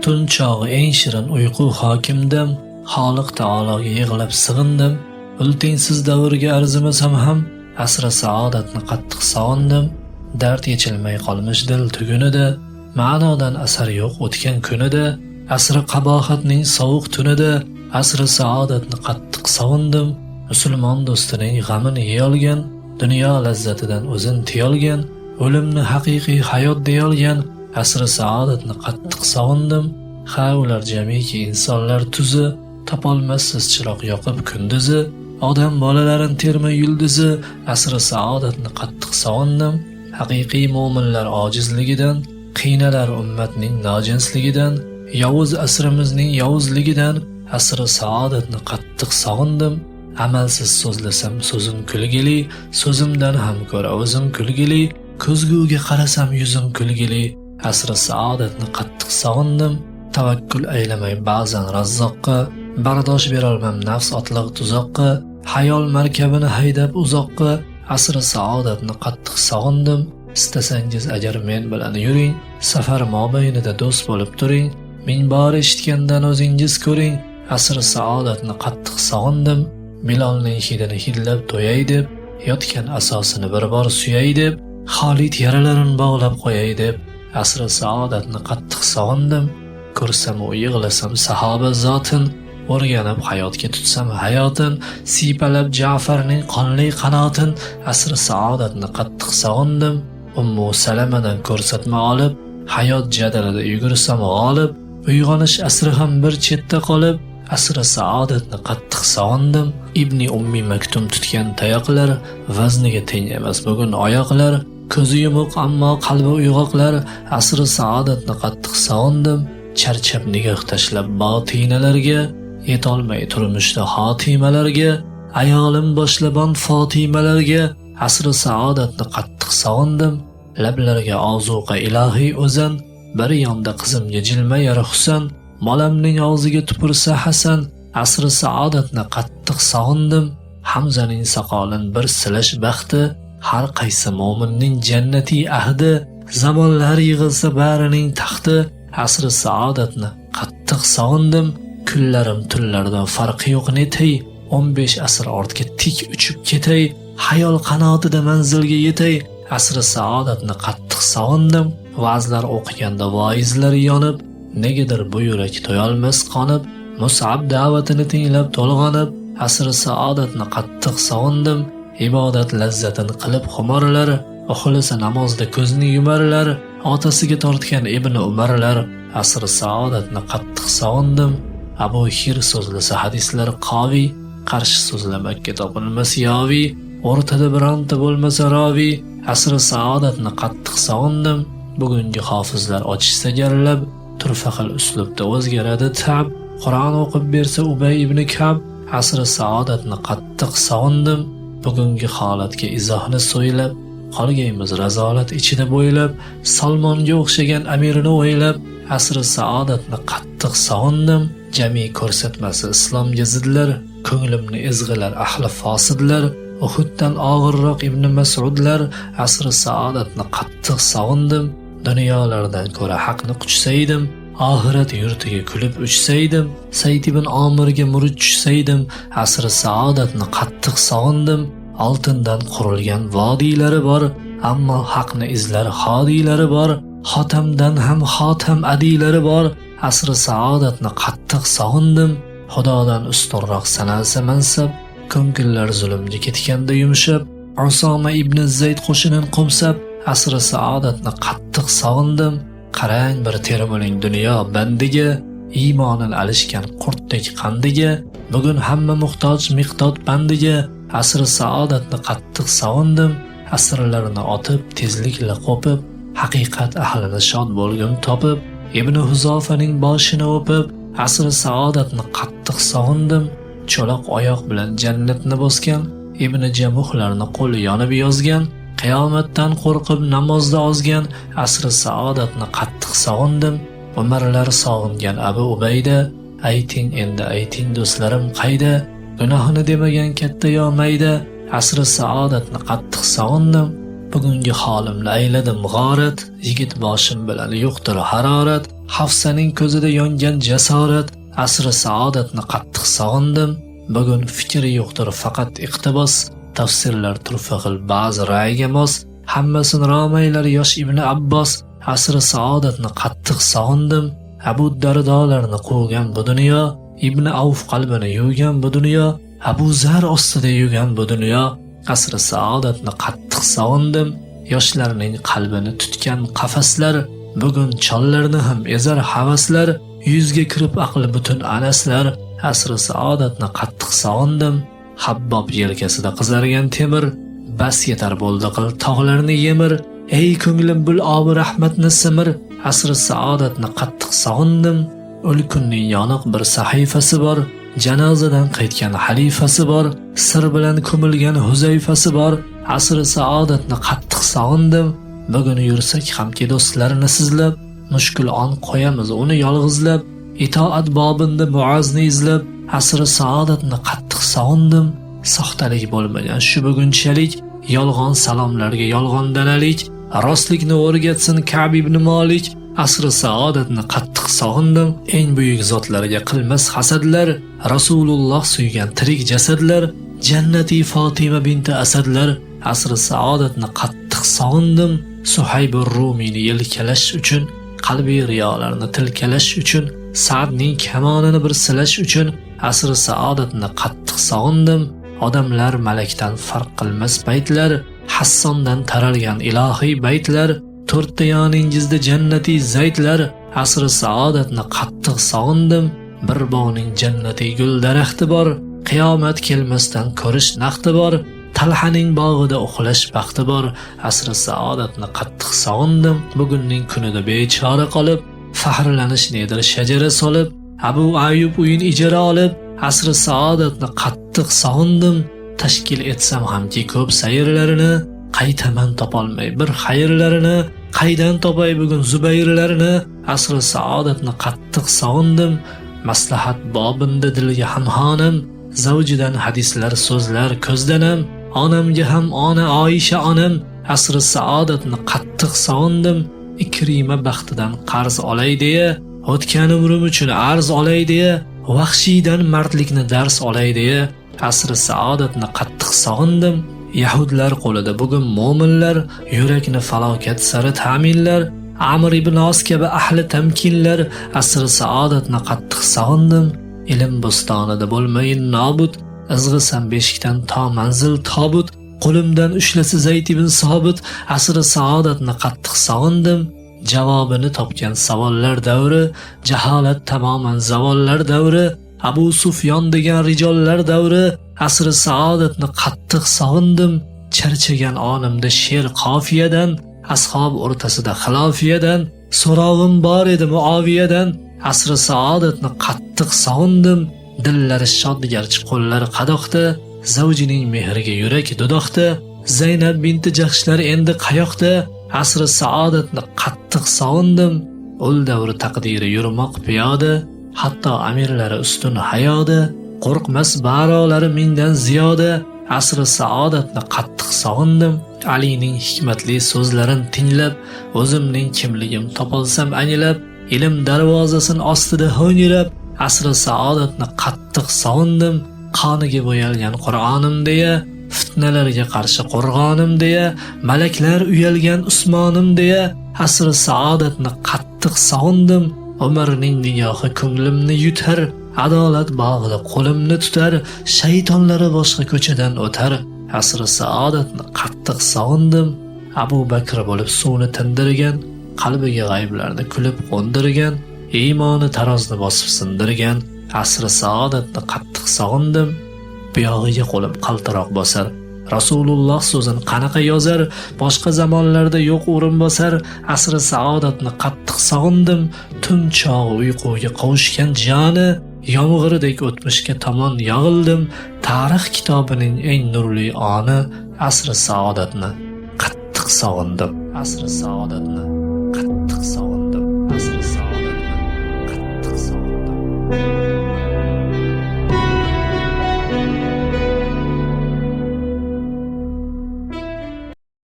Tun chog'i eng shirin uyqu hokimdim, Xoliq taologa yig'lab sig'indim. Ultingsiz davrga arzimasam ham, asri saodatni qattiq sog'indim. Dard yechilmay qolmish dil tugunida, ma'nodan asar yo'q o'tgan kunida, asri qabohatning sovuq tunida, asri saodatni qattiq sog'indim. Musulmon do'stining g'amini yeyolgan, dunyo lazzatidan o'zin tiyolgan, o'limni haqiqiy hayot deyolgan, asri saodatni qattiq sog'indim. Ha ular jamiki insonlar tuzi, topolmassiz chiroq yoqib kunduzi, odam bolalarin terma yulduzi, asri saodatni qattiq sog'indim. Haqiqiy mo'minlar ojizligidan, qiynalar ummatning nojinsligidan, yovuz asrimizning yovuzligidan, asri saodatni qattiq sog'indim. Amalsiz so'zlasam so'zim kulgili, so'zimdan ham ko'ra o'zim kulgili, ko'zguga qarasam yuzim kulgili, asri saodatni qattiq sog'indim. Tavakkul aylamay ba'zan razzoqqa, bardosh berolmam nafs otliq tuzoqqa, hayol markabini haydab uzoqqa, asri saodatni qattiq sog'indim. Istasangiz agar men bilan yuring, safar mobaynida do'st bo'lib turing, ming bor eshitgandan o'zingiz ko'ring, asri saodatni qattiq sog'indim. Bilolning hidini hidlab to'yay deb, yotgan asosini bir bor suyay deb, Xolid yaralarini bog'lab qo'yay deb, asri saodatni qattiq sog'indim. Ko'rsam u yig'lasam sahoba zotin, o'rganib hayotga tutsam hayotin, siypalab Ja'farning qonli qanotin, asri saodatni qattiq sog'indim. Ummu Salamadan ko'rsatma olib, hayot jadalida yugursam g'olib, uyg'onish asri ham bir chetda qolib, asri saodatni qattiq sog'indim. Ibni Ummi Maktum tutgan tayoqlar, vazniga teng emas bugun oyoqlar, ko'zi yumuq ammo qalbi uyg'oqlar, asri saodatni qattiq sog'indim. Charchab nigoh tashlab botinalarga, yetolmay turmushda xotimalarga, ayolim boshlabon fotimalarga, asri saodatni qattiq sog'indim. Lablarga ozuqa ilohiy o'zan, bir yonda qizimga jilmayar Husan, bolamning og'ziga tupursa Hasan, asri saodatni qattiq sog'indim. Hamzaning soqolin bir silash baxti, har qaysi mo'minning jannatiy ahdi, zamonlar yig'ilsa barining taxti, asri saodatni qattiq sog'indim. Kunlarim tunlardan farqi yo'q netay, 15 asr ortga tik uchib ketay, hayol qanotida manzilga yetay, asri saodatni qattiq sog'indim. Va'zlar o'qiganda voizlar yonib, negadir bu yurak to'yolmas qonib, Mus'ab da'vatini tinglab to'lg'anib, asri saodatni qattiq sog'indim. Ibodat lazzatini qilib xumorlar, uxlasa namozda ko'zni yumarlar, otasiga tortgan Ibn Umarlar, asri saodatni qattiq sog'indim. Abu Hir so'zlasa hadislar qoviy, qarshi so'zlamakka topilmas yoviy, o'rtada bironta bo'lmasa roviy, asri saodatni qattiq sog'indim. Bugungi hofizlar ochishsa garlab, turfa xil uslubda o'zgaradi tab, Qur'on o'qib bersa Ubay ibn Kab, asri saodatni qattiq sog'indim. Bugungi holatga izohni so'ylab, qolgaymiz razolat ichida bo'ylab, Salmonga o'xshagan amirni o'ylab, asri saodatni qattiq sog'indim. Jami ko'rsatmasi islomga zidlar, ko'nglimni ezg'ilar ahli fosidlar, Uhuddan og'irroq Ibn Mas'udlar, asri saodatni qattiq sog'indim. Dunyolardan ko'ra haqni quchsaydim, oxirat yurtiga kulib uchsaydim, Sayd ibn Omirga murid tushsaydim, asri saodatni qattiq sog'indim. Oltindan qurilgan vodiylari bor, ammo haqni izlar hodiylari bor, xotamdan ham xotam adiylari bor, asri saodatni qattiq sog'indim. Xudodan ustunroq sanalsa mansab, ko'ngillar zulmga ketganda yumshab, Usoma ibn Zayd qo'shinin qo'msab, asri saodatni qattiq sog'indim. Qarang bir termuling dunyo bandiga, iymonin alishgan qurtdek qandiga, bugun hamma muhtoj miqdod bandiga, asri saodatni qattiq sog'indim. Asrlarni otib tezlikla qo'pib, haqiqat ahlini shod bo'lgum topib, Ibn Huzofaning boshini o'pib, asri saodatni qattiq sog'indim. Cho'loq oyoq bilan jannatni bosgan, Ibn Jamuhlarni qo'li yonib yozgan, qiyomatdan qo'rqib namozda ozgan, asri saodatni qattiq sog'indim. Umarlar sog'ingan Abu Ubayda, ayting endi ayting do'stlarim qayda, gunohini demagan katta yo mayda, asri saodatni qattiq sog'indim. Bugungi holimni ayladim g'orat, yigit boshim bilan yo'qdir harorat, Hafsaning ko'zida yongan jasorat, asri saodatni qattiq sog'indim. Bugun fikri yo'qdir faqat iqtibos, tafsirlar turfa xil ba'zi ra'yiga mos. Hammasini romaylar yosh Ibn Abbos, asri saodatni qattiq sog'indim. Abu Dardolarni quvgan bu dunyo, Ibn Avf qalbini yuvgan bu dunyo, Abu Zar ostida yurgan bu dunyo, asri saodatni qattiq sog'indim. Yoshlarning qalbini tutgan qafaslar, bugun chollarni ham ezar havaslar, yuzga kirib aqli butun anaslar, asri saodatni qattiq sog'indim. Habbob yelkasida qizargan temir, bas yetar bo'ldi qil tog'larni yemir. Ey ko'nglim bul obi rahmatni simir, asri saodatni qattiq sog'indim. O'lkunning yoniq bir sahifasi bor, janozadan qaytgan xalifasi bor, sir bilan ko'milgan Huzayfasi bor, asri saodatni qattiq sog'indim. Bugun yursak hamki do'stlarni sizlab, mushkul on qo'yamiz uni yolg'izlab, itoat bobinda Muazni izlab, asri saodatni qattiq sog'indim. Soxtalik bo'lmagan shu bugunchalik, yolg'on salomlarga yolg'on dalalik, rostlikni o'rgatsin Ka'b ibn Malik, asri saodatni qattiq sog'indim. Eng buyuk zotlarga qilmas hasadlar, Rasululloh suygan tirik jasadlar, jannati Fatima binti Asadlar, asri saodatni qattiq sog'indim. Suhaybur Rumiyni yelkalash uchun, qalbiy riyolarni tilkalash uchun, Sa'dning kamonini bir silash uchun, asri saodatni qattiq sog'indim. Odamlar malakdan farq qilmas baytlar, Hassondan taralgan ilohiy baytlar, to'rtta yoningizda jannati zaytlar, asri saodatni qattiq sog'indim. Bir bog'ning jannati gul daraxti bor, qiyomat kelmasdan ko'rish naqti bor, Talhaning bog'ida uxlash baxti bor, asri saodatni qattiq sog'indim. Bugunning kunida bechora qolib, faxrlanish nedir shajara solib, Abu Ayyub uyin ijara olib, asri saodatni qattiq sog'indim. Tashkil etsam hamki ko'p sayrlarini, qaytaman topolmay bir xayrlarini, qaydan topay bugun Zubayrlarini, asri saodatni qattiq sog'indim. Maslahat bobinda dilga hamxonim, zavjidan hadislar so'zlar ko'zdanam, onamga ham ona Oysha onam, asri saodatni qattiq sog'indim. Ikrima baxtidan qarz olay deya, o'tgan umrim uchun arz olay deya, Vahshiydan mardlikni dars olay deya, asri saodatni qattiq sog'indim. Yahudlar qo'lida bugun mo'minlar, yurakni falokat sari ta'minlar, Amr ibn Os kabi ahli tamkinlar, asri saodatni qattiq sog'indim. Ilm bo'stonida bo'lmayin nobud, izg'isam beshikdan to manzil tobut, qo'limdan ushlasa Zayd ibn Sobit, asri saodatni qattiq sog'indim. Javobini topgan savollar davri, jaholat tamoman zavollar davri, Abu Sufyon degan rijollar davri, asri saodatni qattiq sog'indim. Charchagan onimda she'r qofiyadan, ashob o'rtasida xilofiyadan, so'rovim bor edi Muaviyadan, asri saodatni qattiq sog'indim. Dillari shod garchi qo'llari qadoqda, zavjining mehriga yurak dudoqda, Zaynab binti Jahshlar endi qayoqda, asri saodatni qattiq sog'indim. Ul davri taqdiri yurmoq piyoda, hatto amirlari ustun hayoda, qo'rqmas barolari mingdan ziyoda, asri saodatni qattiq sog'indim. Alining hikmatli so'zlarini tinglab, o'zimning kimligim topolsam anglab, ilm darvozasin ostida ho'ngrab, asri saodatni qattiq sog'indim. Qoniga bo'yalgan Qur'onim deya, fitnalarga qarshi qo'rg'onim deya, malaklar uyalgan Usmonim deya, asri saodatni qattiq sog'indim. Umarning nigohi ko'nglimni yutar, adolat bog'ida qo'limni tutar, shaytonlari boshqa ko'chadan o'tar, asri saodatni qattiq sog'indim. Abu Bakr bo'lib suvni tindirgan, qalbiga g'ayblarni kulib qo'ndirgan, iymoni tarozni bosib sindirgan, asri saodatni qattiq sog'indim. Buyog'iga qo'lim qaltiroq bosar, Rasululloh so'zini qanaqa yozar, boshqa zamonlarda yo'q o'rin bosar, asri saodatni qattiq sog'indim. Tun chog'i uyquga qovushgan joni, yomg'irdek o'tmishga tomon yog'ildim. Tarix kitobining eng nurli oni, asri saodatni qattiq sog'indim. Asri saodatni qattiq sog'indim. Asri saodatni qattiq sog'indim.